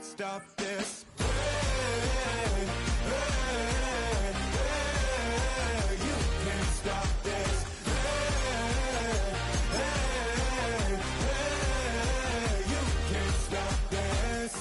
stop this. You can't stop this. You can't stop this.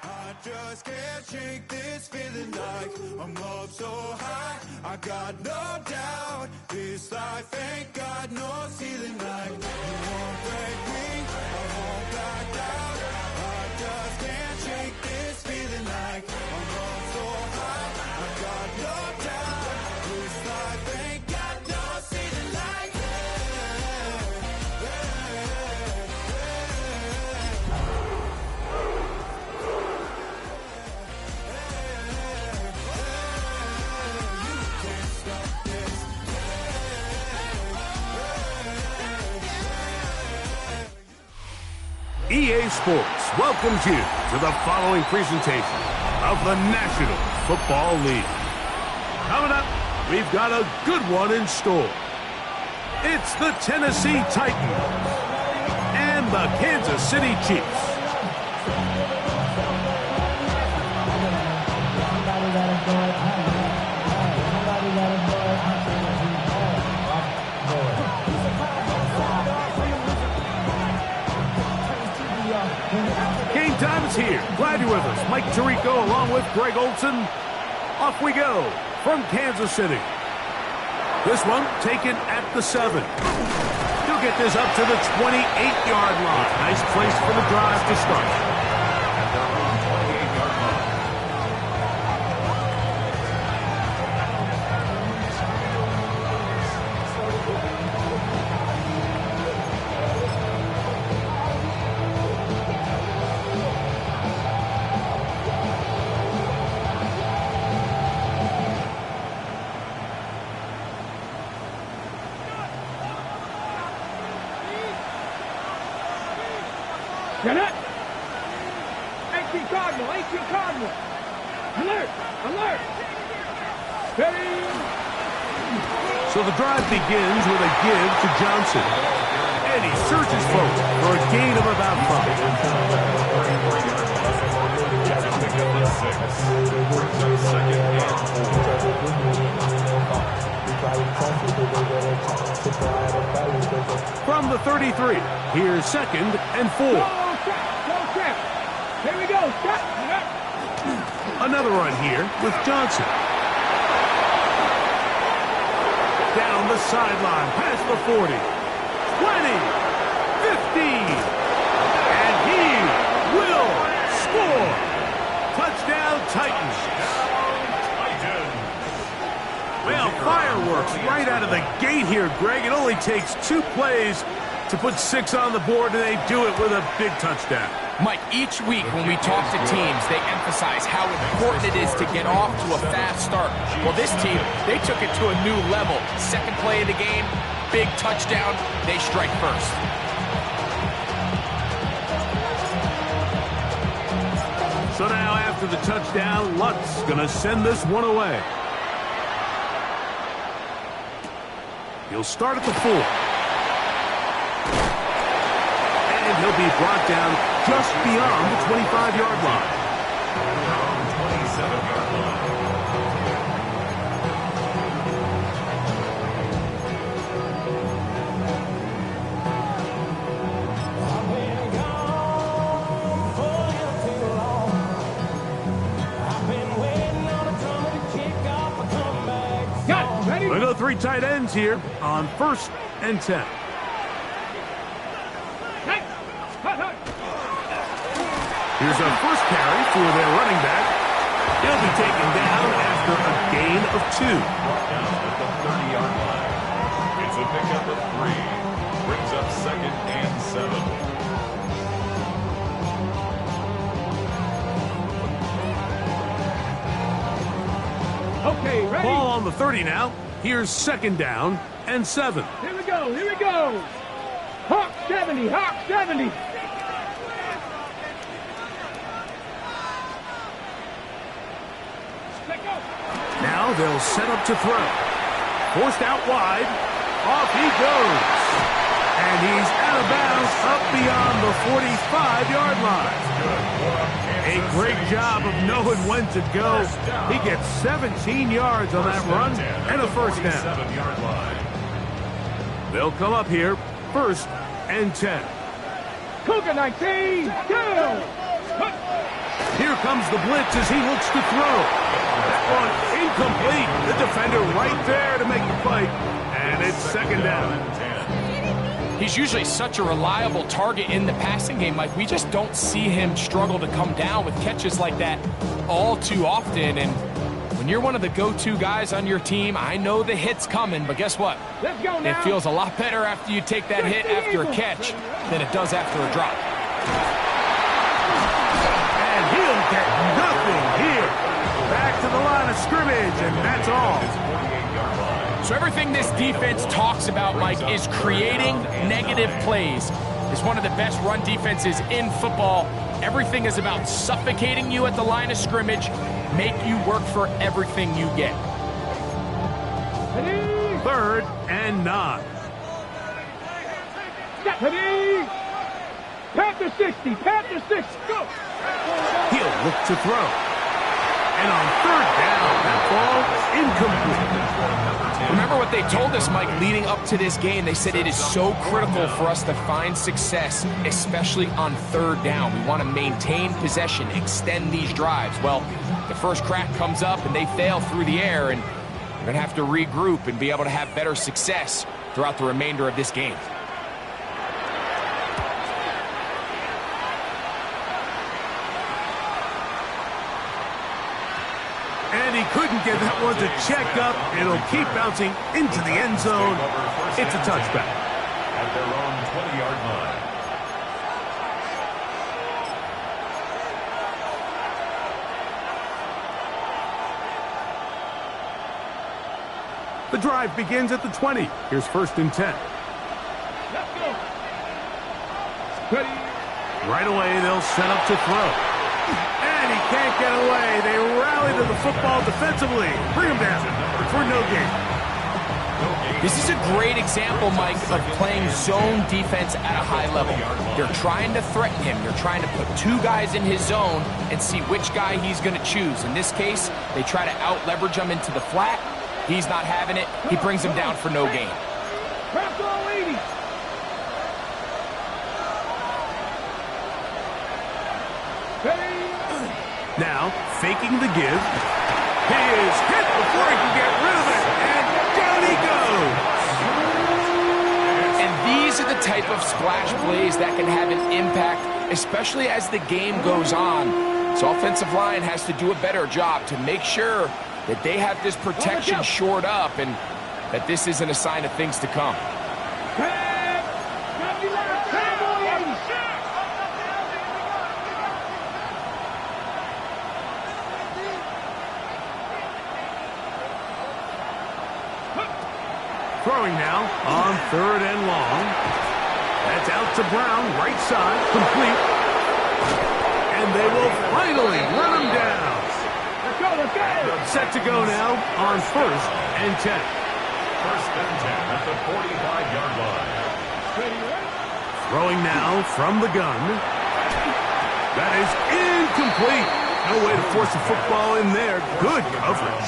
I just can't shake this feeling like I'm up so high. I got no doubt this life ain't got no ceiling. Like you won't break me, I won't back down. I just can't shake this feeling like I'm up so high. I got no doubt this life ain't got no ceiling. Like EA Sports welcomes you to the following presentation of the National Football League. Coming up, we've got a good one in store. It's the Tennessee Titans and the Kansas City Chiefs. Game time is here. Glad you're with us. Mike Tirico along with Greg Olson. Off we go from Kansas City. This one taken at the 7. He'll get this up to the 28-yard line. Nice place for the drive to start. Get it! 18 Cardinal, 18 Cardinal! Alert! Alert! Ready! So the drive begins with a give to Johnson. And he searches folks for a gain of about 5. From the 33, here's 2nd and 4. Here we go. Another run here with Johnson. Down the sideline, past the 40, 20, 15, and he will score. Touchdown, Titans. Well, fireworks right out of the gate here, Greg. It only takes 2 plays to put 6 on the board, and they do it with a big touchdown. Mike, each week when we talk to teams, they emphasize how important it is to get off to a fast start. Well, this team, they took it to a new level. 2nd play of the game, big touchdown, they strike first. So now after the touchdown, Lutz going to send this one away. He'll start at the 4. And he'll be brought down just beyond the 25-yard line. 27-yard line. We'll go 3 tight ends here on 1st and 10. Here's a first carry for their running back. He'll be taken down after a gain of 2. Down at the 30-yard line. It's a pickup of 3. Brings up 2nd and 7. Okay, ready? Ball on the 30 now. Here's 2nd down and 7. Here we go, here we go. Hawk 70, Hawk 70. Now they'll set up to throw. Forced out wide. Off he goes. And he's out of bounds up beyond the 45-yard line. A great job of knowing when to go. He gets 17 yards on that run and a first down. They'll come up here, 1st and 10. Cougar 19, go! Here comes the blitz as he looks to throw. That one incomplete. The defender right there to make the play. And it's 2nd down. He's usually such a reliable target in the passing game, Mike. We just don't see him struggle to come down with catches like that all too often. And when you're one of the go-to guys on your team, I know the hit's coming, but guess what? Let's go now. It feels a lot better after you take that hit after a catch than it does after a drop. And he'll get nothing here. Back to the line of scrimmage, and that's all. So everything this defense talks about, Mike, is creating negative plays. It's one of the best run defenses in football. Everything is about suffocating you at the line of scrimmage, make you work for everything you get. 3rd and 9. Panther 60, Panther 6, go! He'll look to throw. And on 3rd down, that ball incomplete. Remember what they told us, Mike, leading up to this game. They said it is so critical for us to find success, especially on 3rd down. We want to maintain possession, extend these drives. Well, the first crack comes up and they fail through the air, and we're going to have to regroup and be able to have better success throughout the remainder of this game. And he couldn't get that one to check up. It'll keep bouncing into the end zone. It's a touchback. At their own 20-yard line. The drive begins at the 20. Here's 1st and 10. Let's go! Ready? Right away, they'll set up to throw. And he can't get away. They rally to the football defensively. Bring him down for no gain. This is a great example, Mike, of playing zone defense at a high level. You're trying to threaten him. You're trying to put 2 guys in his zone and see which guy he's going to choose. In this case, they try to out-leverage him into the flat. He's not having it. He brings him down for no gain. Press all 80. Now, faking the give. He is hit before he can get rid of it. And down he goes. And these are the type of splash plays that can have an impact, especially as the game goes on. So offensive line has to do a better job to make sure that they have this protection shored up and that this isn't a sign of things to come. Throwing now on 3rd and long. That's out to Brown, right side, complete. And they will finally run him down. Let's go, let's go! Set to go now on 1st and 10. 1st and 10 at the 45-yard line. Throwing now from the gun. That is incomplete. No way to force the football in there. Good coverage.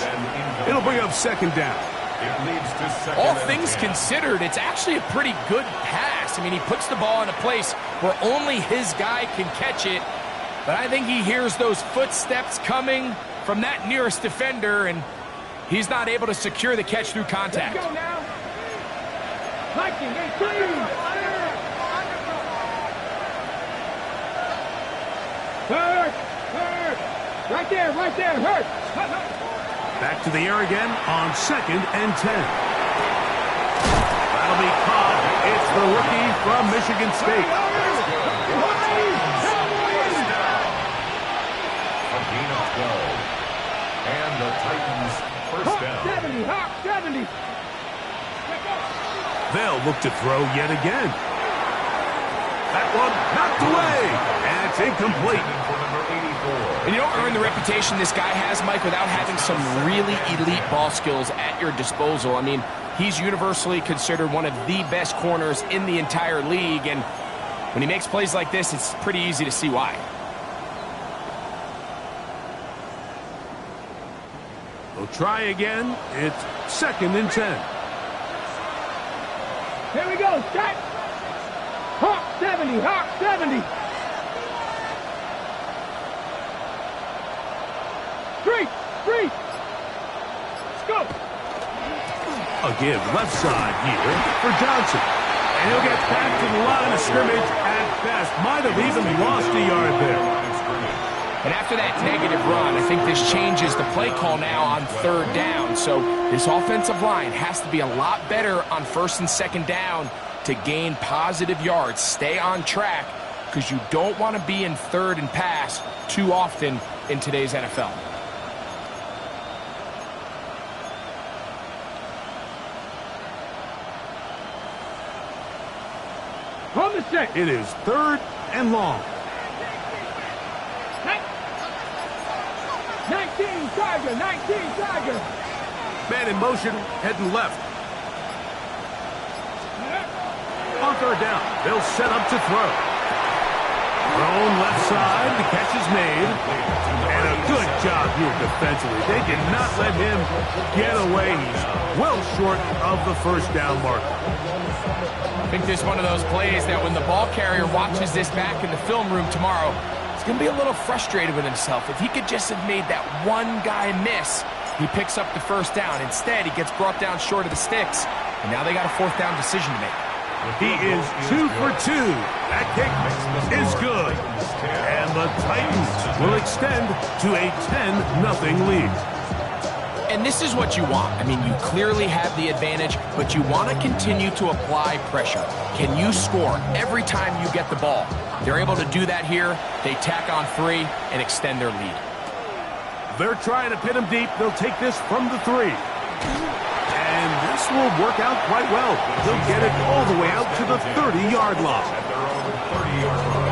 It'll bring up 2nd down. It leads to 2nd All and things 10. considered, it's actually a pretty good pass. I mean, he puts the ball in a place where only his guy can catch it. But I think he hears those footsteps coming from that nearest defender, and he's not able to secure the catch through contact. Let's go now. Viking 18. Hurt. Right there, hurt. Back to the air again on 2nd and 10. That'll be caught. It's the rookie from Michigan State. A gain of 12. And the Titans first down. 70. They'll look to throw yet again. That one knocked away, and it's incomplete. For number 84. And you don't earn the reputation this guy has, Mike, without having some really elite ball skills at your disposal. I mean, he's universally considered one of the best corners in the entire league, and when he makes plays like this, it's pretty easy to see why. We'll try again. It's 2nd and 10. Here we go, set. Hawk 70, Hawk 70. 3. Let's go. A give left side here for Johnson. And he'll get back to the line of scrimmage at best. Might have even lost a yard there. And after that negative run, I think this changes the play call now on 3rd down. So this offensive line has to be a lot better on 1st and 2nd down to gain positive yards. Stay on track, because you don't want to be in 3rd and pass too often in today's NFL. On the set. It is 3rd and long. 19 Tiger, 19 Tiger. Man in motion, heading left. On 3rd down, they'll set up to throw. Thrown left side, the catch is made. And a good job here defensively. They did not let him get away. He's well short of the 1st down marker. I think this is one of those plays that when the ball carrier watches this back in the film room tomorrow, he's going to be a little frustrated with himself. If he could just have made that one guy miss, he picks up the 1st down. Instead, he gets brought down short of the sticks, and now they got a 4th down decision to make. He is 2 for 2. That kick is good. And the Titans will extend to a 10-0 lead. And this is what you want. I mean, you clearly have the advantage, but you want to continue to apply pressure. Can you score every time you get the ball? They're able to do that here. They tack on 3 and extend their lead. They're trying to pin him deep. They'll take this from the 3. And this will work out quite well. They'll get it all the way out to the 30-yard line. At their own 30-yard line.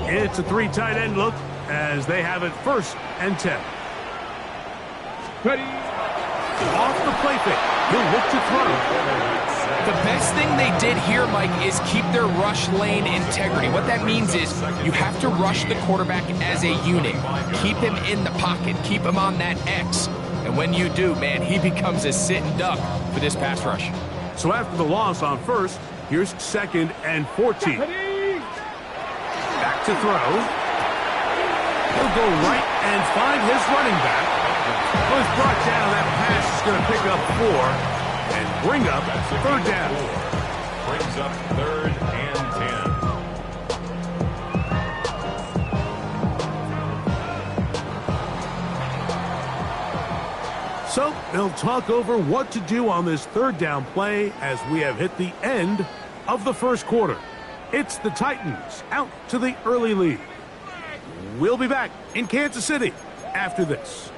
It's a 3 tight end look as they have it 1st and 10. Ready. Off the play fake. He'll look to throw. The best thing they did here, Mike, is keep their rush lane integrity. What that means is you have to rush the quarterback as a unit. Keep him in the pocket. Keep him on that X. And when you do, man, he becomes a sitting duck for this pass rush. So after the loss on 1st, here's 2nd and 14. Ready. Back to throw. He'll go right and find his running back. Was brought down. That pass is going to pick up 4 and bring up 3rd down. Brings up 3rd and 10. So they'll talk over what to do on this 3rd down play as we have hit the end of the 1st quarter. It's the Titans out to the early lead. We'll be back in Kansas City after this.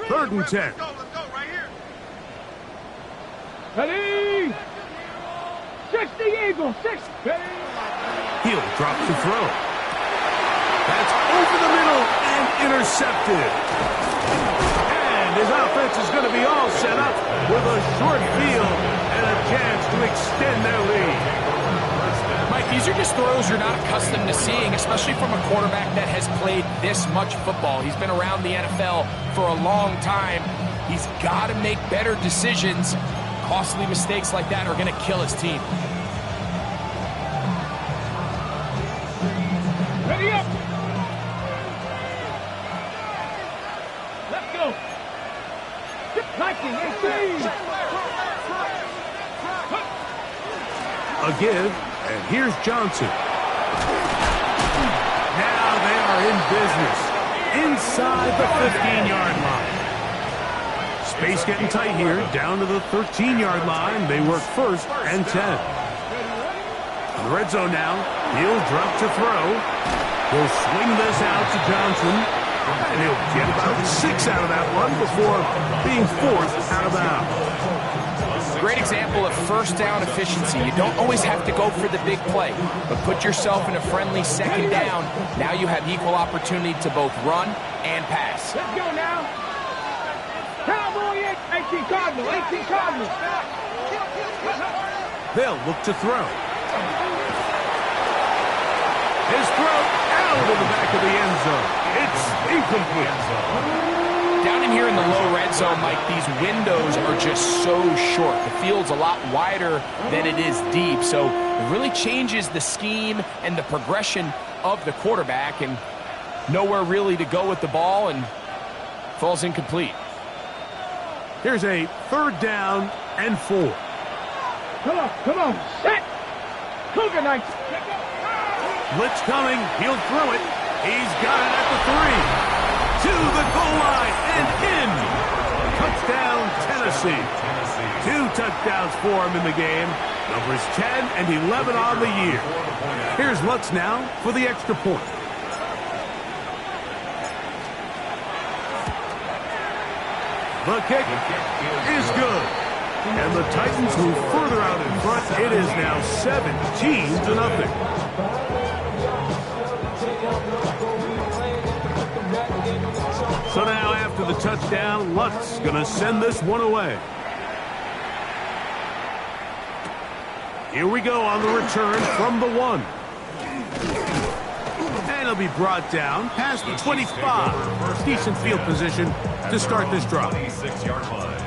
Third and 10. Let's go right here. Ready. 60 Eagles. 6. Ready. Heel drops the throw. That's over the middle and intercepted. And his offense is going to be all set up with a short field and a chance to extend their lead. Mike, these are just throws you're not accustomed to seeing, especially from a quarterback that has played this much football. He's been around the NFL for a long time. He's got to make better decisions. Costly mistakes like that are going to kill his team. Ready up. Let's go. Viking 18. A give, and here's Johnson. Now they are in business. Inside the 15-yard line. Space getting tight here. Down to the 13-yard line. They work first and 10. On the red zone now. He'll drop to throw. He'll swing this out to Johnson. And he'll get about 6 out of that one before being forced out of bounds. Great example of first down efficiency. You don't always have to go for the big play, but put yourself in a friendly second down. Now you have equal opportunity to both run and pass. Let's go now. Cowboy 18 Cardinal, 18 Cardinal. They'll look to throw. His throw out of the back of the end zone. It's incomplete. Down in here in the low red zone, Mike, these windows are just so short. The field's a lot wider than it is deep, so it really changes the scheme and the progression of the quarterback, and nowhere really to go with the ball, and falls incomplete. Here's a 3rd down and 4. Come on, set. Cougar Knights. Blitz coming. He'll throw it. He's got it at the 3. To the goal line and in. Touchdown, Tennessee. 2 touchdowns for him in the game. Numbers 10 and 11 on the year. Here's Lutz now for the extra point. The kick is good. And the Titans move further out in front. It is now 17-0. So now after the touchdown, Lutz going to send this one away. Here we go on the return from the 1. And he'll be brought down past the 25. Decent field position to start this drive. 26-yard line.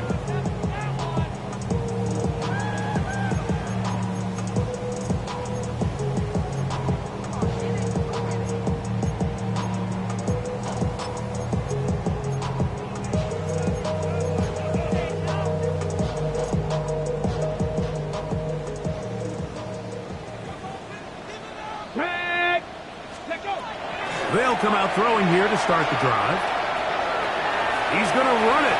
They'll come out throwing here to start the drive. He's going to run it.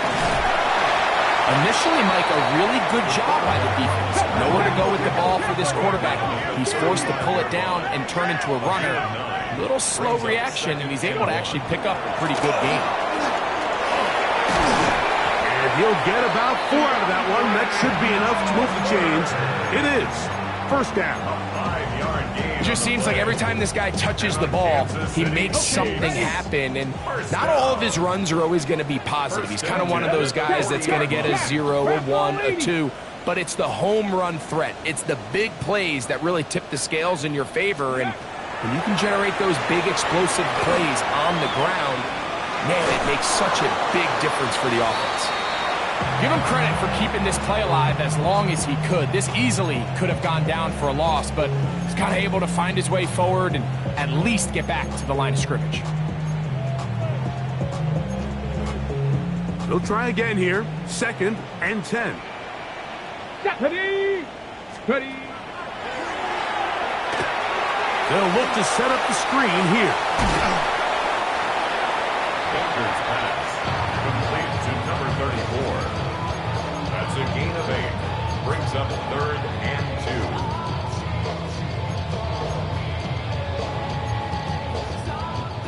Initially, Mike, a really good job by the defense. Nowhere to go with the ball for this quarterback. He's forced to pull it down and turn into a runner. A little slow reaction, and he's able to actually pick up a pretty good game. And he'll get about 4 out of that one. That should be enough to move the chains. It is. First down. It just seems like every time this guy touches the ball, he makes something happen, and not all of his runs are always going to be positive. He's kind of one of those guys that's going to get a 0, a 1, a 2, but it's the home run threat. It's the big plays that really tip the scales in your favor, and when you can generate those big explosive plays on the ground, man, it makes such a big difference for the offense. Give him credit for keeping this play alive as long as he could. This easily could have gone down for a loss, but he's kind of able to find his way forward and at least get back to the line of scrimmage. They'll try again here. 2nd and 10. Ready. They'll look to set up the screen here. Baker's pass. Complete to number 34. That's a gain of 8. Brings up 3rd and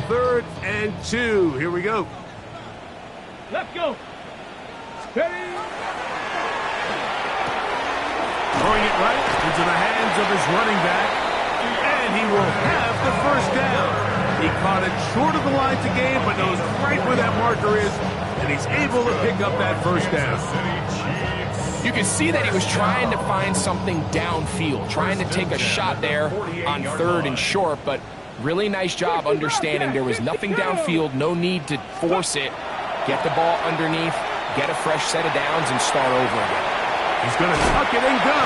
2. 3rd and 2. Here we go. Let's go. Ready. Throwing it right into the hands of his running back. And he will have the first down. He caught it short of the line to gain, but knows right where that marker is. And he's able to pick up that first down. You can see that he was trying to find something downfield, trying to take a shot there on 3rd and short, but really nice job understanding there was nothing downfield, no need to force it. Get the ball underneath, get a fresh set of downs, and start over again. He's going to tuck it and go.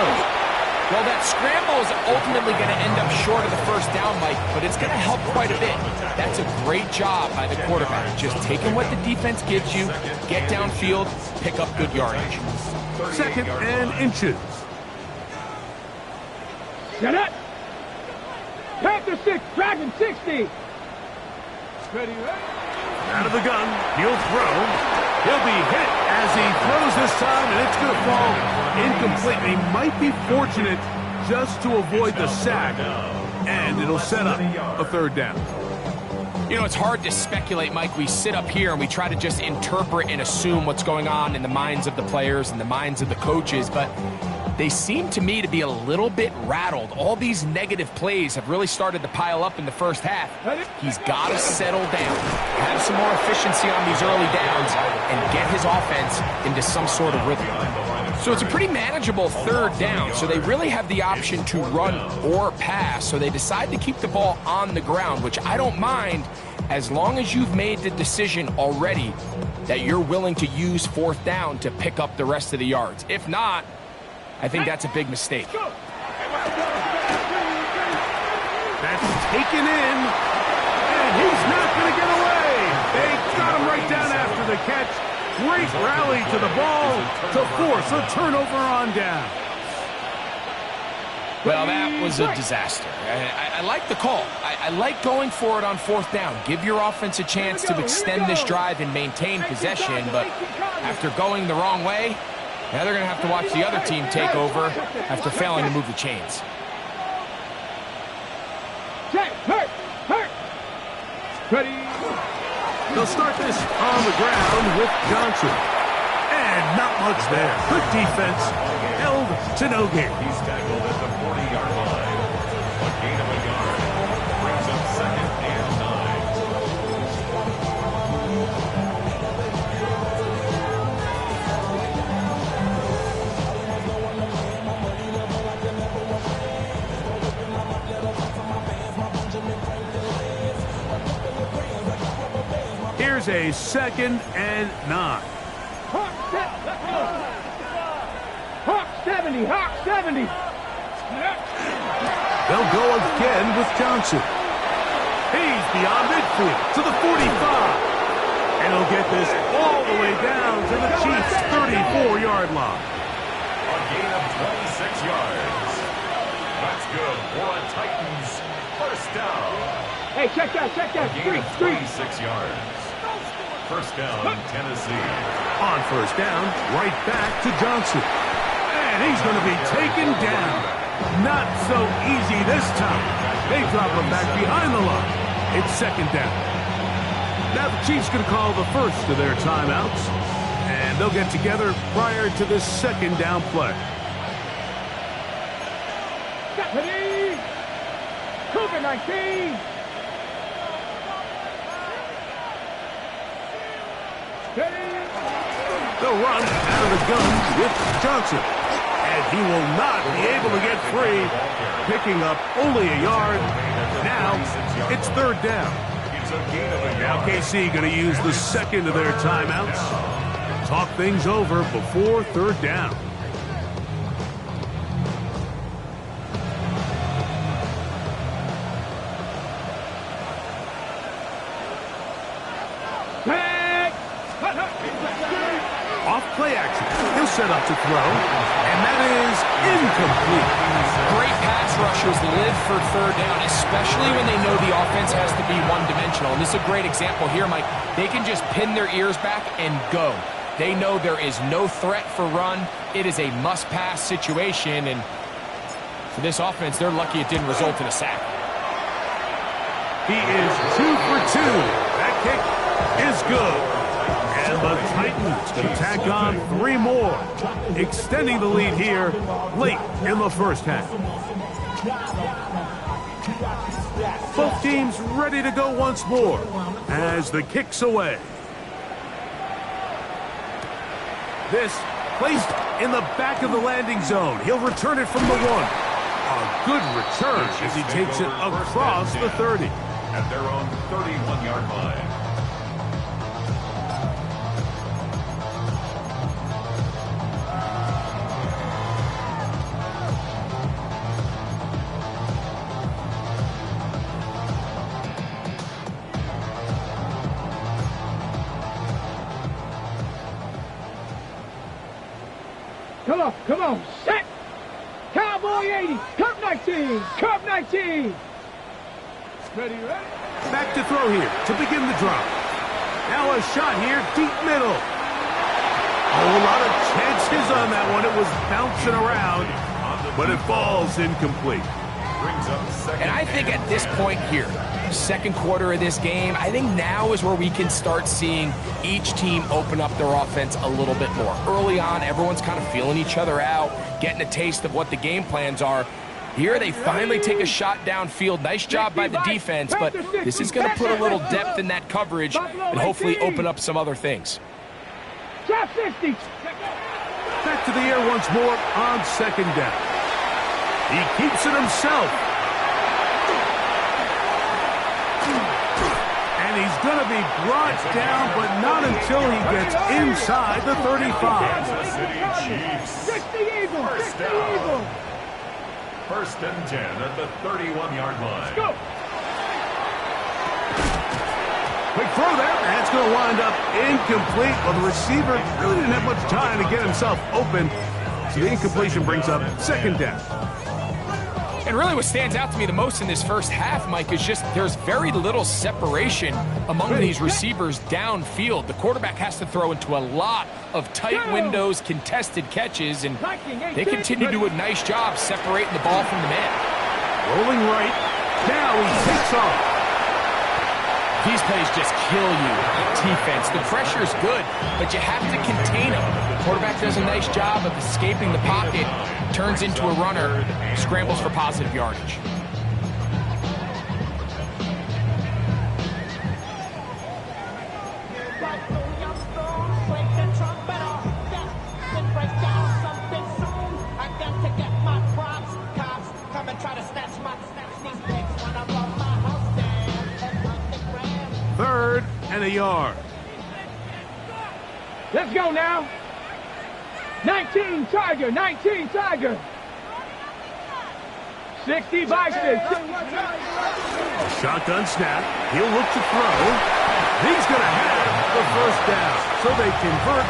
Well, that scramble is ultimately going to end up short of the first down, Mike, but it's going to help quite a bit. That's a great job by the quarterback. Just taking what the defense gives you, get downfield, pick up good yardage. 2nd and inches. Set up. Panther 6, Dragon 60. Ready, Out of the gun, he'll throw. He'll be hit as he throws this time, and it's going to fall incomplete. He might be fortunate just to avoid the sack, and it'll set up a 3rd down. You know, it's hard to speculate, Mike. We sit up here and we try to just interpret and assume what's going on in the minds of the players and the minds of the coaches, but they seem to me to be a little bit rattled. All these negative plays have really started to pile up in the first half. He's got to settle down, have some more efficiency on these early downs, and get his offense into some sort of rhythm. So it's a pretty manageable 3rd down, so they really have the option to run or pass, so they decide to keep the ball on the ground, which I don't mind as long as you've made the decision already that you're willing to use 4th down to pick up the rest of the yards. If not, I think that's a big mistake. That's taken in, and he's not going to get away. They got him right down after the catch. Great rally to the ball to force a turnover on down. Well, that was a disaster. I like the call. I like going for it on 4th down. Give your offense a chance to extend this drive and maintain possession, but after going the wrong way, now they're going to have to watch the other team take over after failing to move the chains. Hurt. Ready. They'll start this on the ground with Johnson. And not much there. Good defense. Held to no gain. He's tackled at the 40-yard line. A gain of a yard. Brings up 2nd and 9. Here's a 2nd and 9. Hawk 70, Hawk 70. They'll go again with Johnson. He's beyond midfield to the 45. And he'll get this all the way down to the Chiefs' 34-yard line. A gain of 26 yards. That's good for a Titans 1st down. Hey, check that. Gain of 26 yards. 1st down, Tennessee. On 1st down, right back to Johnson. And he's going to be taken down. Not so easy this time. They drop him back behind the line. It's 2nd down. Now the Chiefs going to call the first of their timeouts. And they'll get together prior to this 2nd down play. Deputy! Cougar 19! They'll run out of the gun with Johnson. And he will not be able to get free, picking up only a yard. Now it's 3rd down. Now KC going to use the 2nd of their timeouts. Talk things over before 3rd down. Off play action. He'll set up to throw. And that is incomplete. Great pass rushers live for 3rd down, especially when they know the offense has to be one-dimensional. And this is a great example here, Mike. They can just pin their ears back and go. They know there is no threat for run. It is a must-pass situation. And for this offense, they're lucky it didn't result in a sack. He is 2 for 2. That kick is good. And the Titans can tack on 3 more, extending the lead here late in the 1st half. Both teams ready to go once more as the kick's away. This placed in the back of the landing zone. He'll return it from the 1. A good return as he takes it across the 30. At their own 31-yard line. Come on. Set. Cowboy 80. Cup 19. Cup 19. Ready, ready? Back to throw here to begin the drop. Now a shot here, deep middle. Oh, a lot of chances on that one. It was bouncing around, but it falls incomplete. Brings up second. And I think at this point here, second quarter of this game, I think now is where we can start seeing each team open up their offense a little bit more. Early on, everyone's kind of feeling each other out, getting a taste of what the game plans are. Here they finally take a shot downfield. Nice job by the defense, but this is going to put a little depth in that coverage and hopefully open up some other things. Drop 60. Back to the air once more on second down. He keeps it himself. And he's going to be brought down, but not until he gets inside the 35. Kansas City Chiefs. 60 Eagles. First 60 down. Eagles. First and 10 at the 31-yard line. Go. Quick throw there. That's going to wind up incomplete. Well, the receiver really didn't have much time to get himself open. So the incompletion brings up second down. And really what stands out to me the most in this first half, Mike, is just there's very little separation among these receivers downfield. The quarterback has to throw into a lot of tight windows, contested catches, and they continue to do a nice job separating the ball from the man. Rolling right. Now he takes off. These plays just kill you on defense. The pressure is good, but you have to contain them. The quarterback does a nice job of escaping the pocket, turns into a runner, scrambles for positive yardage. Third and a yard. Let's go now. 19 Tiger. 19 Tiger. 60 Bison. Shotgun snap. He'll look to throw. He's going to have the first down. So they convert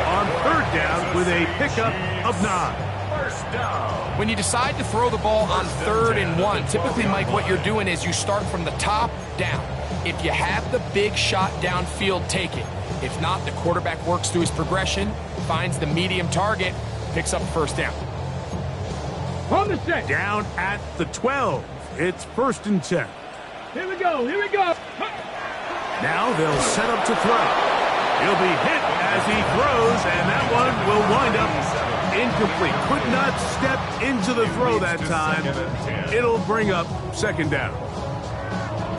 on third down with a pickup of 9. First down. When you decide to throw the ball on 3rd and 1, typically, Mike, what you're doing is you start from the top down. If you have the big shot downfield, take it. If not, the quarterback works through his progression, finds the medium target, picks up first down. On the set. Down at the 12. It's 1st and 10. Here we go. Here we go. Now they'll set up to throw. He'll be hit as he throws, and that one will wind up incomplete. Could not step into the throw that time. It'll bring up second down.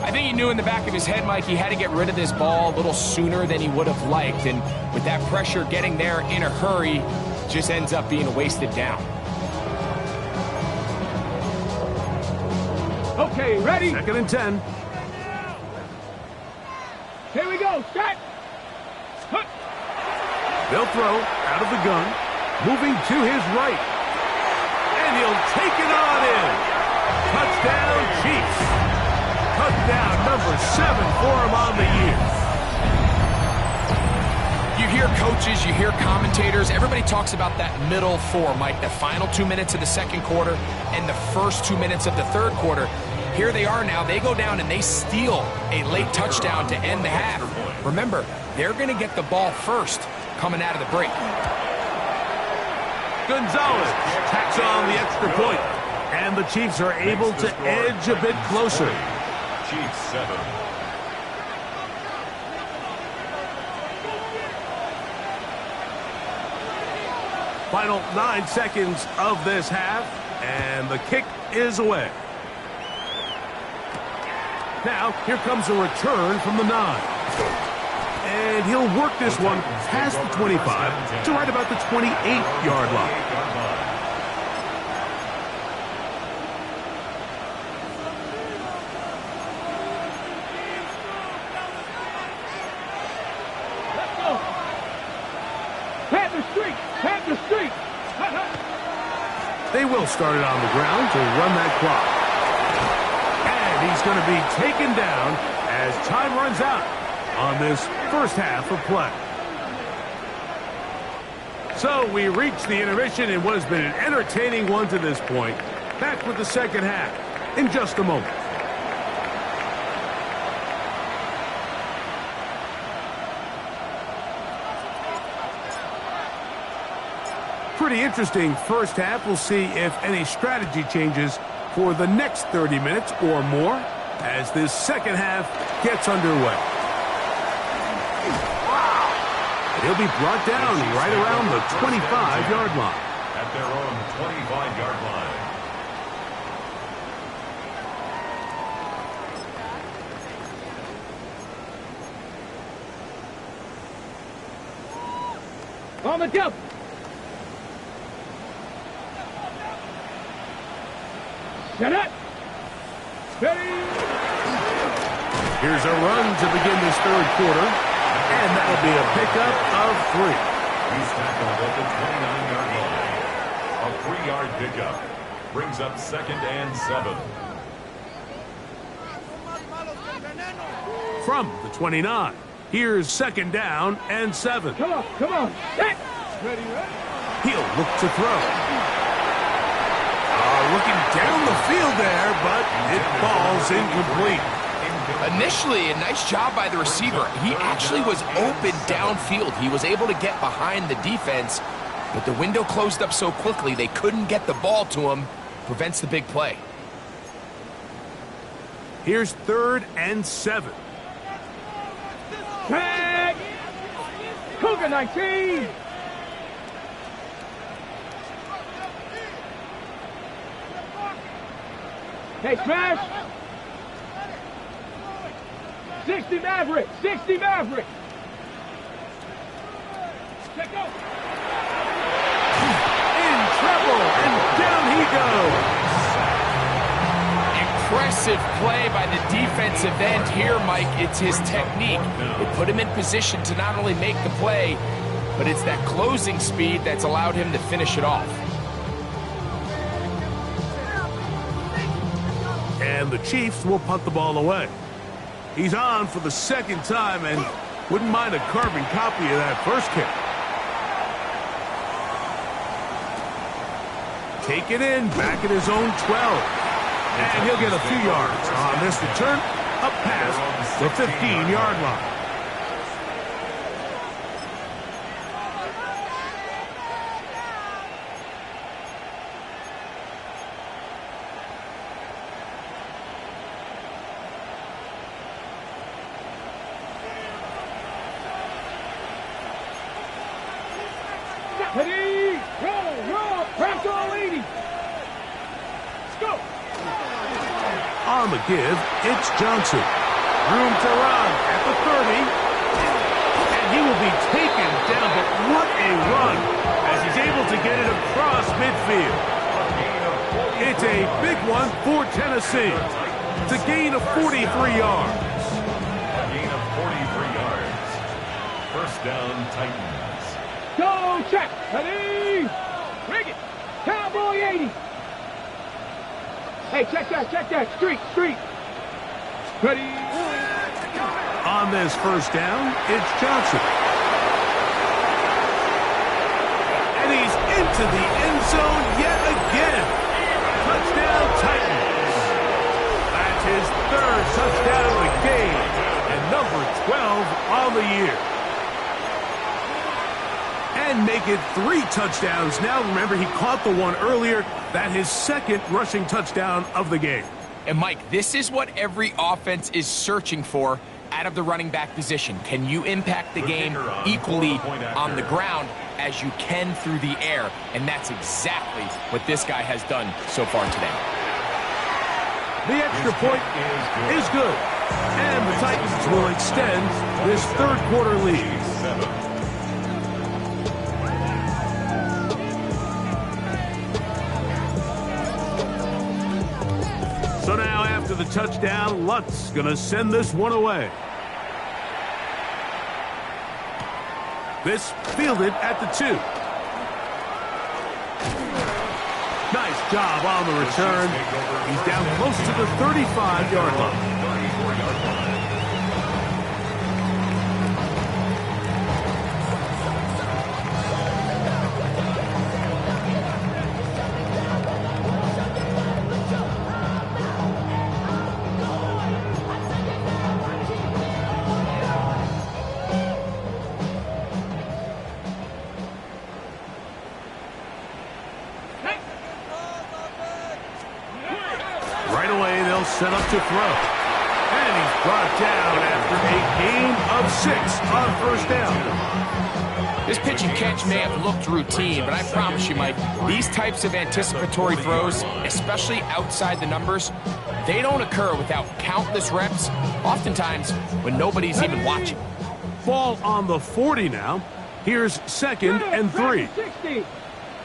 I think he knew in the back of his head, Mike, he had to get rid of this ball a little sooner than he would have liked. And with that pressure getting there in a hurry, just ends up being a wasted down. Okay, ready? 2nd and 10. Here we go. Set. They'll throw out of the gun, moving to his right. And he'll take it on in. Touchdown, Chiefs. Touchdown number 7 for him on the year. You hear coaches, you hear commentators, everybody talks about that middle 4, Mike, the final 2 minutes of the second quarter and the first 2 minutes of the third quarter. Here they are now. They go down and they steal a late touchdown to end the half. Remember, they're going to get the ball first coming out of the break. Gonzalez tacks on the extra point, and the Chiefs are able to edge a bit closer. Chiefs 7. Final 9 seconds of this half, and the kick is away. Now, here comes a return from the 9. And he'll work this one past the 25 to right about the 28-yard line. Let's go. Panther Street. Panther Street. They will start it on the ground to run that clock. And he's going to be taken down as time runs out on this first half of play. So we reach the intermission in what has been an entertaining one to this point. Back with the second half in just a moment. Pretty interesting first half. We'll see if any strategy changes for the next 30 minutes or more as this second half gets underway. And he'll be brought down right around the 25-yard line. At their own 25-yard line. On the double. Set up. Ready. Here's a run to begin this third quarter, and that'll be a pickup of 3. He's tackled at the 29-yard line. A 3-yard pickup brings up 2nd and 7. From the 29, here's 2nd down and 7. Come on, come on. Set. Ready, ready. He'll look to throw. Looking down the field there, but it falls incomplete. Initially, a nice job by the receiver. He actually was open downfield. He was able to get behind the defense, but the window closed up so quickly they couldn't get the ball to him. Prevents the big play. Here's 3rd and 7. Tag. Cougar 19. Hey, smash! 60 Maverick! 60 Maverick! Check out! In trouble, and down he goes! Impressive play by the defensive end here, Mike. It's his technique. It put him in position to not only make the play, but it's that closing speed that's allowed him to finish it off. And the Chiefs will punt the ball away. He's on for the 2nd time and wouldn't mind a carbon copy of that first kick. Take it in, back at his own 12. And he'll get a few yards on this return, up past the 15-yard line. Ready! Roll! Crack all 80! Let's go! On the give, it's Johnson. Room to run at the 30. And he will be taken down, but what a run as he's able to get it across midfield. It's a big one for Tennessee. It's a gain of 43 yards. A gain of 43 yards. First down, Titans. Go check! Ready! Rig it! Cowboy 80! Hey, check that! Street! Ready! On this first down, it's Johnson. And he's into the end zone yet again. Touchdown, Titans. That's his 3rd touchdown of the game, and number 12 on the year. And make it 3 touchdowns now. Remember, he caught the one earlier. That his 2nd rushing touchdown of the game. And Mike, this is what every offense is searching for out of the running back position. Can you impact the game equally on the ground as you can through the air? And that's exactly what this guy has done so far today. The extra point is good. And the Titans will extend this 3rd quarter lead. So now after the touchdown, Lutz gonna send this one away. This fielded at the 2. Nice job on the return. He's down close to the 35-yard line. set up to throw. And he's brought down after a gain of 6 on first down. This pitch and catch may have looked routine, but I promise you, Mike, these types of anticipatory throws, especially outside the numbers, they don't occur without countless reps, oftentimes when nobody's even watching. Ball on the 40 now. Here's 2nd and 3. 60.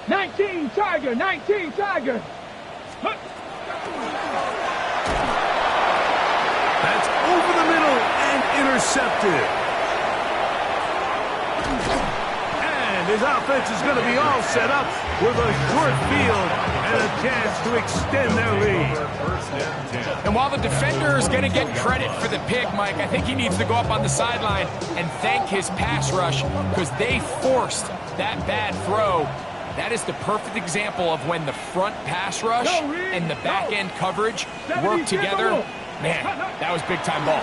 19 Tiger, 19 Tiger. That's over the middle and intercepted. And his offense is going to be all set up with a short field and a chance to extend their lead. And while the defender is going to get credit for the pick, Mike, I think he needs to go up on the sideline and thank his pass rush because they forced that bad throw. That is the perfect example of when the front pass rush and the back end coverage work together. Man, that was big-time ball.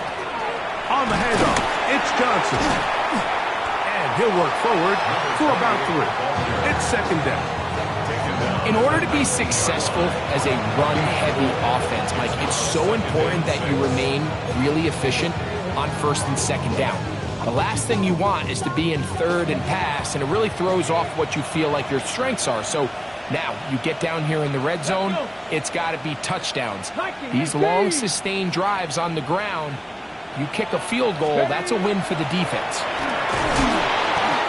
On the handoff, it's Johnson. And he'll work forward for about 3. It's 2nd down. In order to be successful as a run-heavy offense, Mike, it's so important that you remain really efficient on 1st and 2nd down. The last thing you want is to be in 3rd and pass, and it really throws off what you feel like your strengths are. So now you get down here in the red zone, it's got to be touchdowns. These long, sustained drives on the ground, you kick a field goal, that's a win for the defense.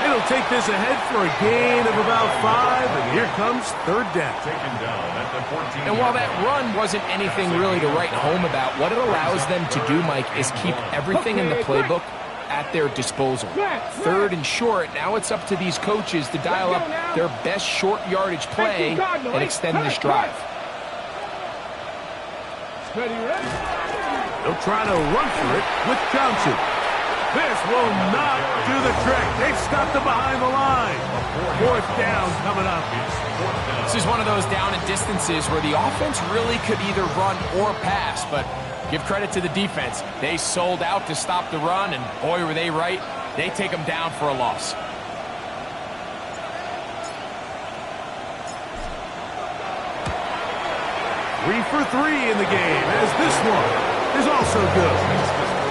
It'll take this ahead for a gain of about 5, and here comes 3rd down. Taken down at the 14. And while that run wasn't anything really to write home about, what it allows them to do, Mike, is keep everything in the playbook at their disposal. 3rd and short, now it's up to these coaches to dial up their best short yardage play and extend this drive. They'll try to run for it with Johnson. This will not do the trick. They've stopped him behind the line. 4th down coming up. This is one of those down and distances where the offense really could either run or pass, but give credit to the defense. They sold out to stop the run, and boy, were they right. They take them down for a loss. Three for 3 in the game, as this one is also good.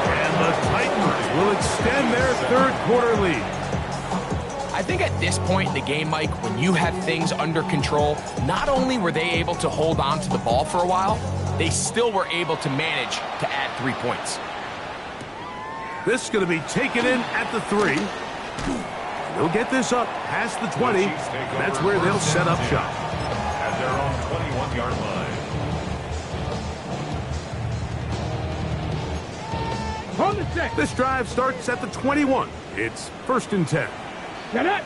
And the Titans will extend their 3rd quarter lead. I think at this point in the game, Mike, when you have things under control, not only were they able to hold on to the ball for a while, they still were able to manage to add 3 points. This is going to be taken in at the 3. They'll get this up past the 20. That's where they'll set up shop. At their own 21-yard line. On the set. This drive starts at the 21. It's 1st and 10. Get it.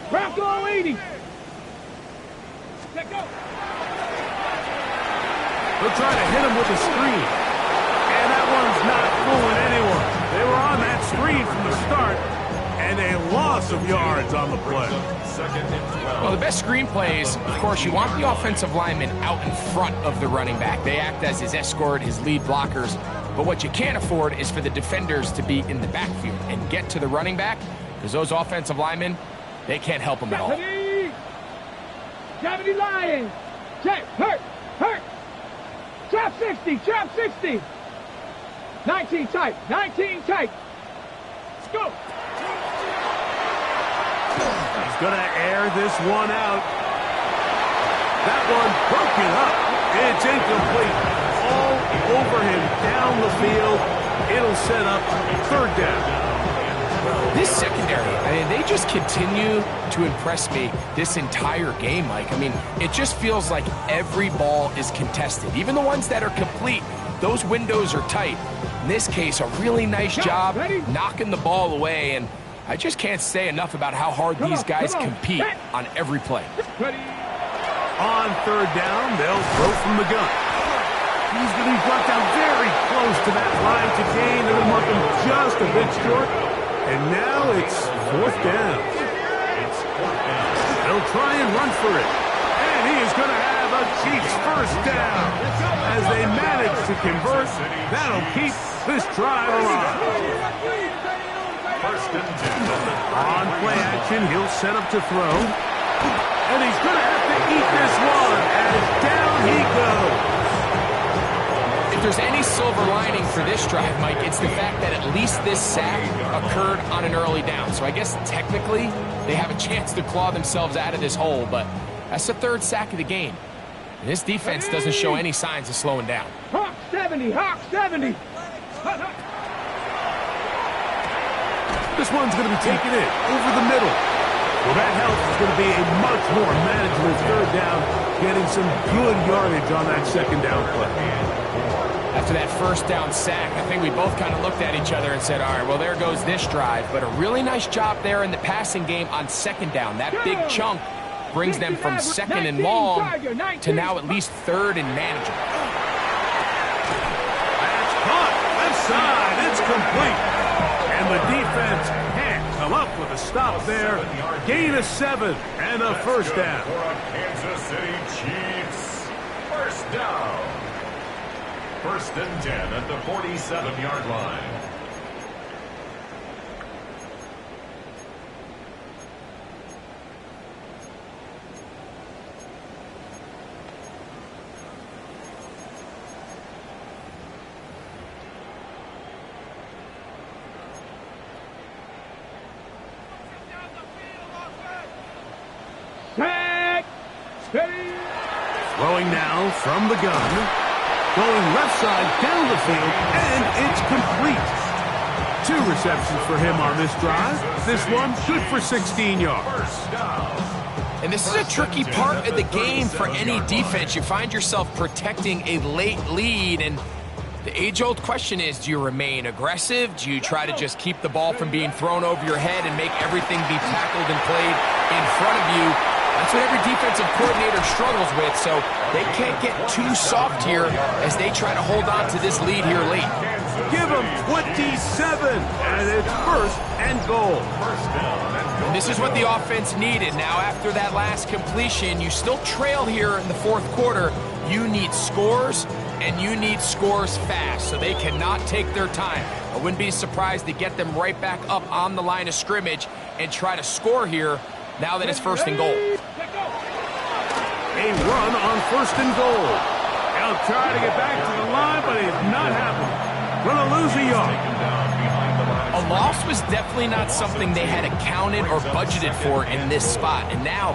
Bronco 80. Let go. They'll try to hit him with a screen. And that one's not fooling anyone. They were on that screen from the start. And a loss of yards on the play. 2nd and 12. Well, the best screen plays, of course, you want the offensive lineman out in front of the running back. They act as his escort, his lead blockers. But what you can't afford is for the defenders to be in the backfield and get to the running back, because those offensive linemen, they can't help them at all. Gravity Lions. Check. Hurt. Trap 60. Trap 60. 19 tight. 19 tight. Let's go. He's going to air this one out. That one broken up. It's incomplete. All over him down the field. It'll set up 3rd down. This secondary, I mean, they just continue to impress me this entire game, Mike. I mean, it just feels like every ball is contested. Even the ones that are complete, those windows are tight. In this case, a really nice job knocking the ball away, and I just can't say enough about how hard these guys compete on every play. On 3rd down, they'll throw from the gun. He's going to be brought down very close to that line to gain. They're going to mark him just a bit short. And now it's 4th down. They'll try and run for it. And he is going to have a Chiefs 1st down. As they manage to convert, that'll keep this drive alive. 1st and 10. On play action, he'll set up to throw. And he's going to have to eat this one as down he goes. If there's any silver lining for this drive, Mike, it's the fact that at least this sack occurred on an early down. So I guess technically they have a chance to claw themselves out of this hole, but that's the third sack of the game. And this defense doesn't show any signs of slowing down. Hawk 70, Hawk 70. This one's going to be taken in over the middle. Well, that helps. It's going to be a much more manageable third down, getting some good yardage on that second down play. After that first down sack, I think we both kind of looked at each other and said, all right, well, there goes this drive. But a really nice job there in the passing game on second down. That big chunk brings them from second and long to now at least third and manageable. That's caught. Left side. It's complete. And the defense can't come up with a stop there. Gain of 7 and a first down. For a Kansas City Chiefs. First down. 1st and 10 at the 47-yard line. Sack. Steady. Throwing now from the gun. Going left side down the field, and it's complete. 2 receptions for him on this drive. This one good for 16 yards. And this is a tricky part of the game for any defense. You find yourself protecting a late lead, and the age-old question is, do you remain aggressive? Do you try to just keep the ball from being thrown over your head and make everything be tackled and played in front of you? That's what every defensive coordinator struggles with, so they can't get too soft here as they try to hold on to this lead here late. Give them 27, and it's 1st and goal. And this is what the offense needed. Now, after that last completion, you still trail here in the 4th quarter. You need scores, and you need scores fast, so they cannot take their time. I wouldn't be surprised to get them right back up on the line of scrimmage and try to score here now that it's 1st and goal. A run on 1st and goal. They'll try to get back to the line, but it's not happening. Going to lose a yard. A loss was definitely not something they had accounted or budgeted for in this spot. And now,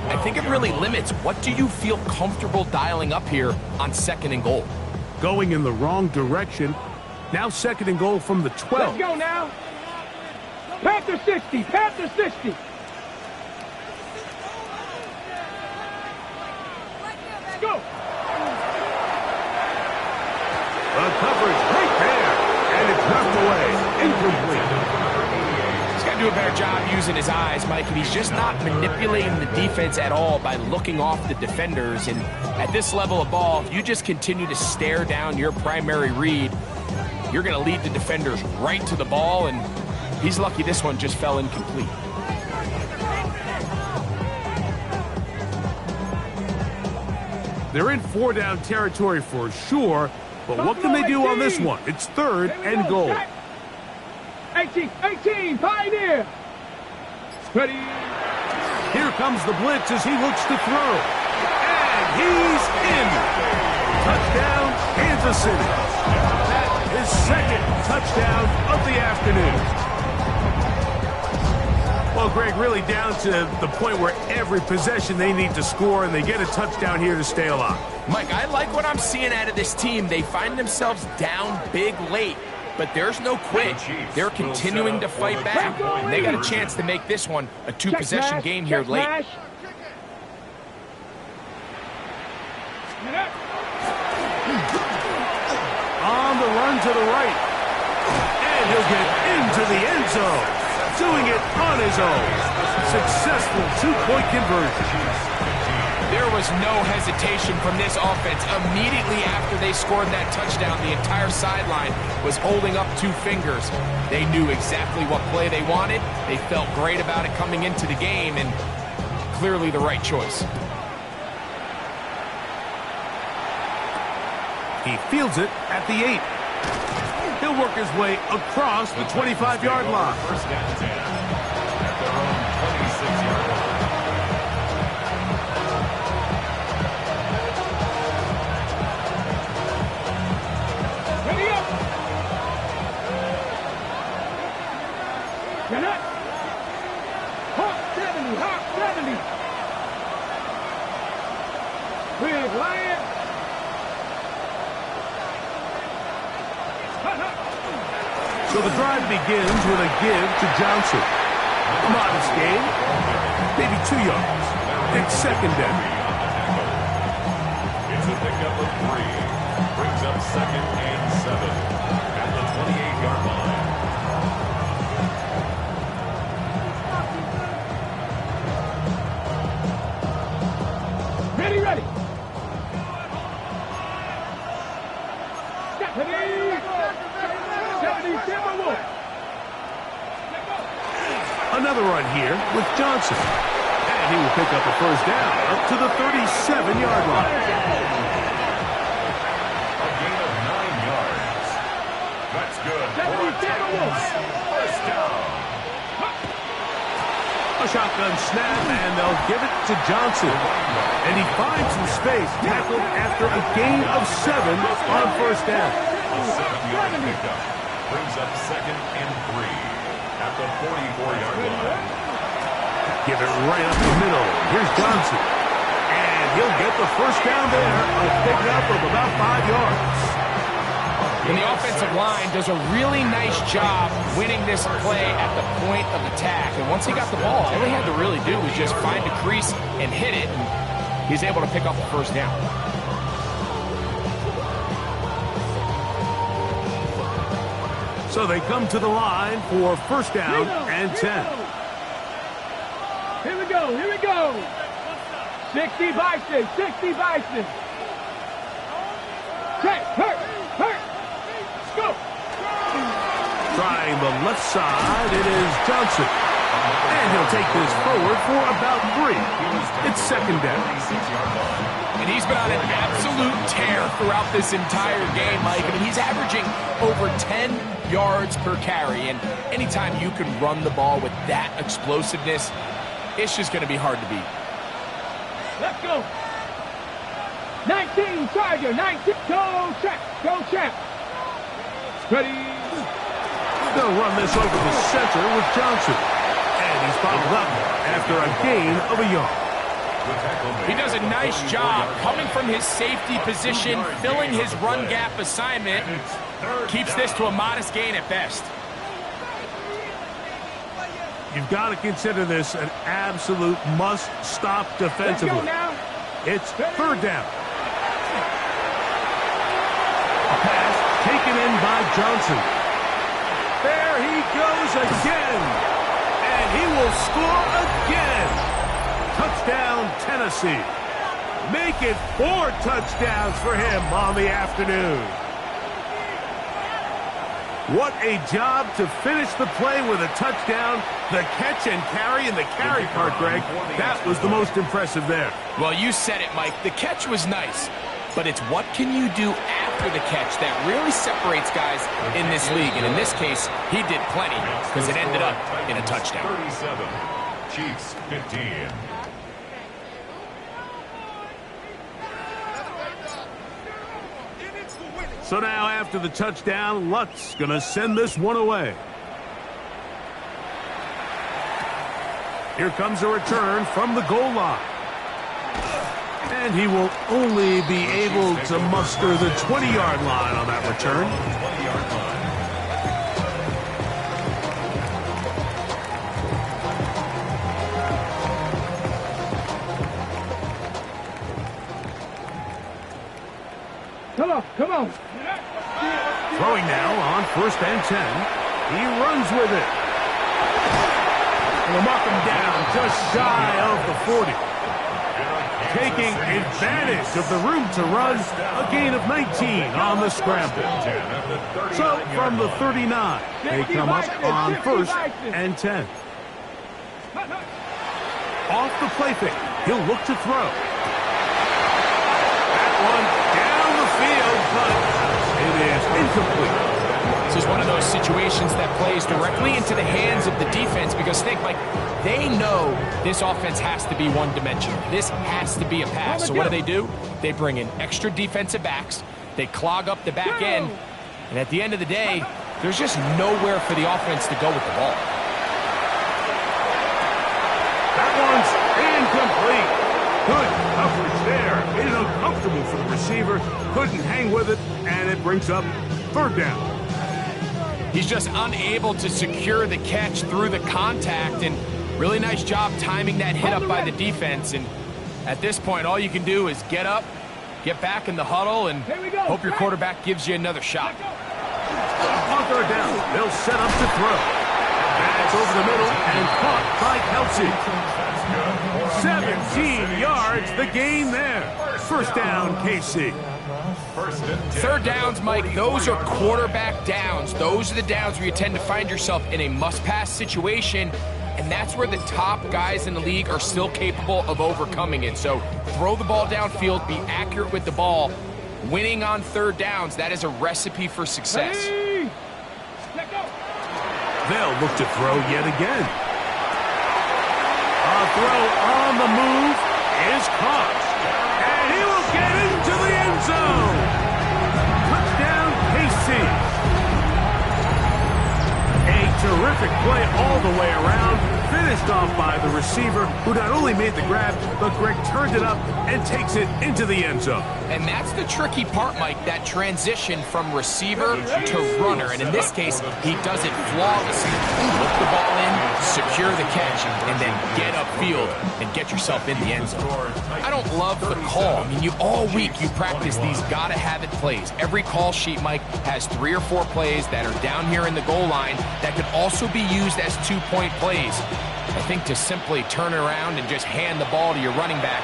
I think it really limits what do you feel comfortable dialing up here on 2nd and goal. Going in the wrong direction. Now 2nd and goal from the 12. Let's go now. Panther 60, Panther 60. Go. The coverage right there, and it's knocked away, incomplete. He's got to do a better job using his eyes, Mike, and he's just not manipulating the defense at all by looking off the defenders. And at this level of ball, if you just continue to stare down your primary read, you're going to lead the defenders right to the ball, and he's lucky this one just fell incomplete. They're in 4-down territory for sure, but what can they do on this one? It's 3rd and goal. 18, Pioneer. Ready. Here comes the blitz as he looks to throw. And he's in. Touchdown, Kansas City. That is 2nd touchdown of the afternoon. Well, Greg, really down to the point where every possession they need to score, and they get a touchdown here to stay alive. Mike, I like what I'm seeing out of this team. They find themselves down big late, but there's no quit. They're continuing to fight back, and they got a chance to make this one a 2-possession game here late. On the run to the right, and he'll get into the end zone. Doing it on his own. Successful 2-point conversion. There was no hesitation from this offense. Immediately after they scored that touchdown, the entire sideline was holding up 2 fingers. They knew exactly what play they wanted. They felt great about it coming into the game, and clearly the right choice. He fields it at the 8. He'll work his way across the 25-yard line. 1st and 10 at their own 26-yard line. You're not. Hawk 70, Hawk 70. Big Lion. So the drive begins with a give to Johnson. A modest gain, maybe 2 yards. It's second down. It's a pickup of 3. Brings up second and 7 at the 28-yard line. Ready, ready. Ready. 70 Timberwolves. Another run here with Johnson. And he will pick up a first down up to the 37-yard line. A gain of 9 yards. That's good. 70 Timberwolves. First down. A shotgun snap, and they'll give it to Johnson. And he finds some space, tackled after a gain of 7 on first down. A 7-yard pickup. Brings up second and 3 at the 44-yard line. Give it right up the middle. Here's Johnson. And he'll get the first down there, a pickup of about 5 yards. And the offensive line does a really nice job winning this play at the point of attack. And once he got the ball, all he had to really do was just find a crease and hit it. And he's able to pick up the first down. So they come to the line for first down and 10. Here we go, here we go. 60 Bison, 60 Bison. Check, hurt. Let's go. Trying the left side, it is Johnson. And he'll take this forward for about 3. It's second down. And he's been on an absolute tear throughout this entire game, Mike. I mean, he's averaging over 10 yards per carry. And anytime you can run the ball with that explosiveness, it's just going to be hard to beat. Let's go. 19 Charger, 19. Go Champ. Ready. They'll run this over the center with Johnson. And he's followed up after a gain of a yard. He does a nice job coming from his safety position, filling his run gap assignment. Keeps this to a modest gain at best. You've got to consider this an absolute must-stop defensively. Let's go now. It's third down. A pass taken in by Johnson. There he goes again. And he will score again. Touchdown, Tennessee. Make it 4 touchdowns for him on the afternoon. What a job to finish the play with a touchdown. The catch and carry, and the carry part, Greg, that was the most impressive there. Well, you said it, Mike. The catch was nice, but it's what can you do after the catch that really separates guys in this league. And in this case, he did plenty because it ended up in a touchdown. 37, Chiefs 15. So now after the touchdown, Lutz going to send this one away. Here comes a return from the goal line. And he will only be able to muster the 20-yard line on that return. 20-yard line. Come on. Throwing now on first and 10. He runs with it. We'll mark him down just shy of the 40. Taking advantage of the room to run, a gain of 19 on the scramble. So from the 39, they come up on first and 10. Off the play fake, he'll look to throw. That one down the field, but it is incomplete. This is one of those situations that plays directly into the hands of the defense because think, like, they know this offense has to be one-dimensional. This has to be a pass. So what do? They bring in extra defensive backs. They clog up the back end. And at the end of the day, there's just nowhere for the offense to go with the ball. That one's incomplete. Good coverage there. Made it uncomfortable for the receiver. Couldn't hang with it, and it brings up third down. He's just unable to secure the catch through the contact, and really nice job timing that hit up by the defense. And at this point, all you can do is get up, get back in the huddle, and hope your quarterback gives you another shot. On third down, they'll set up to throw. That's over the middle and caught by Kelsey. 17 yards, the gain there. First down, KC. Third downs, Mike, those are quarterback downs. Those are the downs where you tend to find yourself in a must-pass situation, and that's where the top guys in the league are still capable of overcoming it. So throw the ball downfield, be accurate with the ball. Winning on third downs, that is a recipe for success. They'll look to throw yet again. A throw on the move is caught. And he will get into the end zone. Touchdown, KC. A terrific play all the way around. Finished off by the receiver, who not only made the grab, but Greg turned it up and takes it into the end zone. And that's the tricky part, Mike, that transition from receiver to runner. And in this case, he does it flawlessly. Look the ball in, secure the catch, and then get upfield and get yourself in the end zone. I don't love the call. I mean, all week you practice these gotta-have-it plays. Every call sheet, Mike, has 3 or 4 plays that are down here in the goal line that could also be used as 2-point plays. I think to simply turn around and just hand the ball to your running back,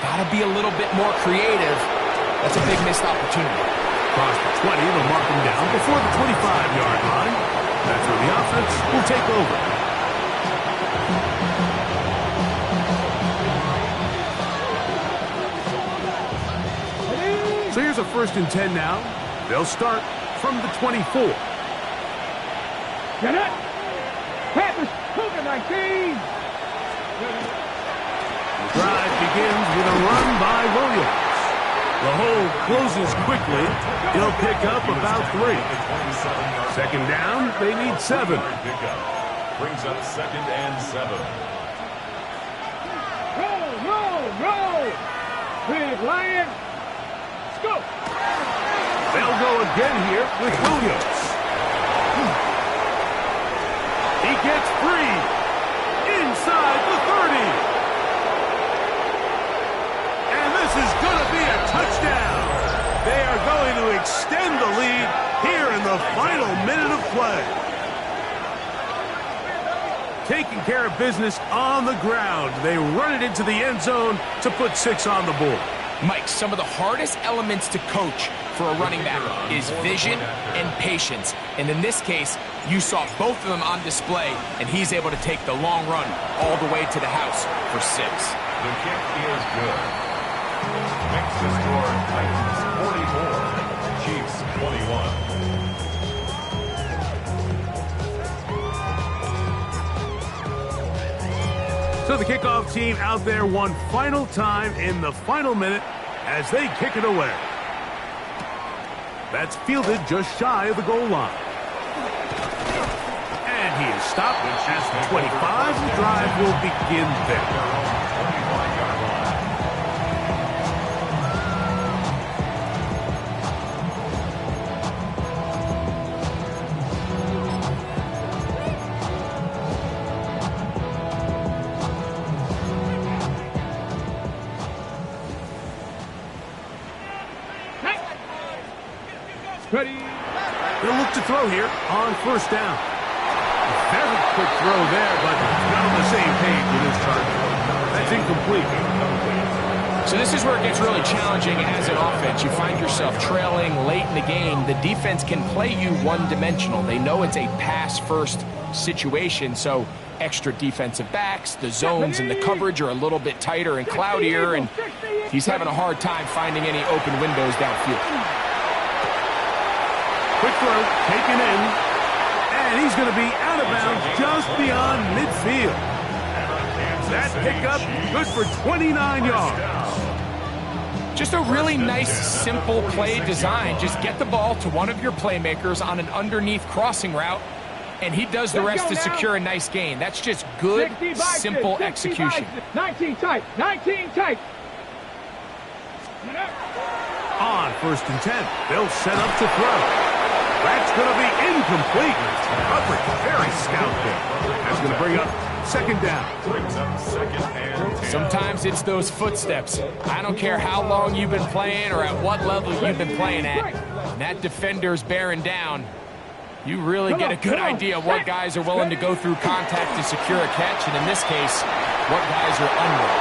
gotta be a little bit more creative. That's a big missed opportunity. Across the 20, they'll mark him down before the 25-yard line. That's where the offense will take over. So here's a 1st and 10 now. They'll start from the 24. Get it! Panthers, Cougar 19! The drive begins with a run by Williams. The hole closes quickly. He'll pick up about 3. Second down, they need 7. Brings up 2nd and 7. Roll! Big Lion! Let's go! They'll go again here with Williams. He gets free inside the 30. And this is going to be a touchdown. They are going to extend the lead here in the final minute of play. Taking care of business on the ground. They run it into the end zone to put 6 on the board. Mike, some of the hardest elements to coach for a running back is vision and patience. And in this case, you saw both of them on display, and he's able to take the long run all the way to the house for 6. The kick is good. Makes the score Titans 44, Chiefs 21. So the kickoff team out there one final time in the final minute as they kick it away. That's fielded just shy of the goal line. And he is stopped at the 25. The drive will begin there. Ready? They'll look to throw here on 1st down. A very quick throw there, but not on the same page with his target. That's incomplete. So this is where it gets really challenging as an offense. You find yourself trailing late in the game. The defense can play you one-dimensional. They know it's a pass-first situation, so extra defensive backs, the zones and the coverage are a little bit tighter and cloudier, and he's having a hard time finding any open windows downfield. Quick throw, taken in, and he's going to be out of bounds just beyond midfield. That pickup, good for 29 yards. Just a really nice, simple play design. Just get the ball to one of your playmakers on an underneath crossing route, And he does the rest to secure a nice gain. That's just good, simple execution. 19 tight. 19 tight. On 1st and 10, they'll set up to throw. That's going to be incomplete. Coverage, very scout there. That's going to bring up 2nd down. Brings up 2nd and 10. Sometimes it's those footsteps. I don't care how long you've been playing or at what level you've been playing at. When that defender's bearing down, you really get a good idea of what guys are willing to go through contact to secure a catch, and in this case, what guys are unwilling.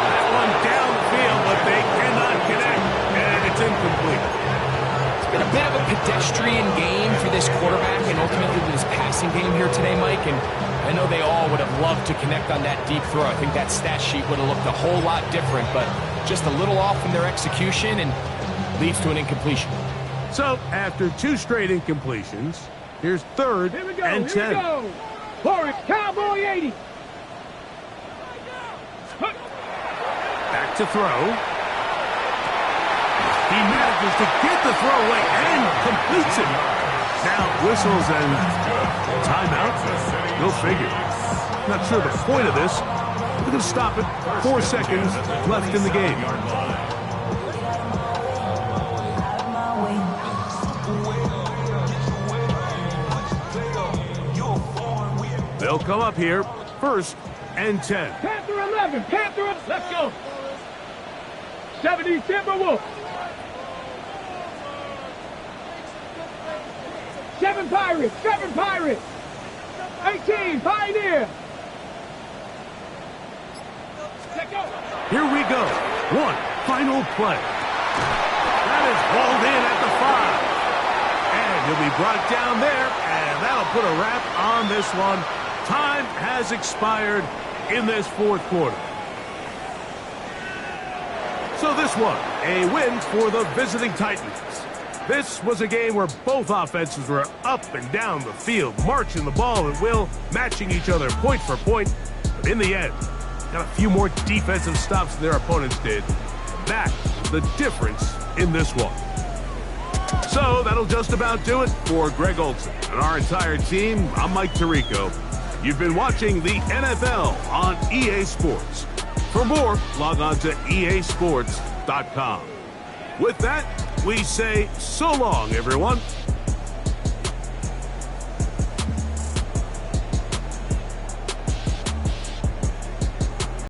That one downfield, but they cannot connect, and it's incomplete. It's been a bit of a pedestrian game for this quarterback and ultimately this passing game here today, Mike, and I know they all would have loved to connect on that deep throw. I think that stat sheet would have looked a whole lot different, but just a little off in their execution and leads to an incompletion. So, after 2 straight incompletions, here's 3rd and 10. Here we go. Forward, Cowboy 80. Back to throw. He manages to get the throw away and completes it. Now whistles and timeout. Go figure. Not sure the point of this. We're going to stop it. 4 seconds left in the game. They'll come up here. 1st and 10. Panther 11. Panther 11. Let's go. 70 Timberwolves. 7 Pirates. 7 Pirates. 18 Pioneer. Let's go. Here we go. 1 final play. That is hauled in at the 5. And he'll be brought down there, and that'll put a wrap on this one. Time has expired in this 4th quarter. So this one, a win for the visiting Titans. This was a game where both offenses were up and down the field, marching the ball at will, matching each other point for point. But in the end, got a few more defensive stops than their opponents did. That's the difference in this one. So that'll just about do it for Greg Olsen and our entire team. I'm Mike Tirico. You've been watching the NFL on EA Sports. For more, log on to easports.com. With that, we say so long, everyone.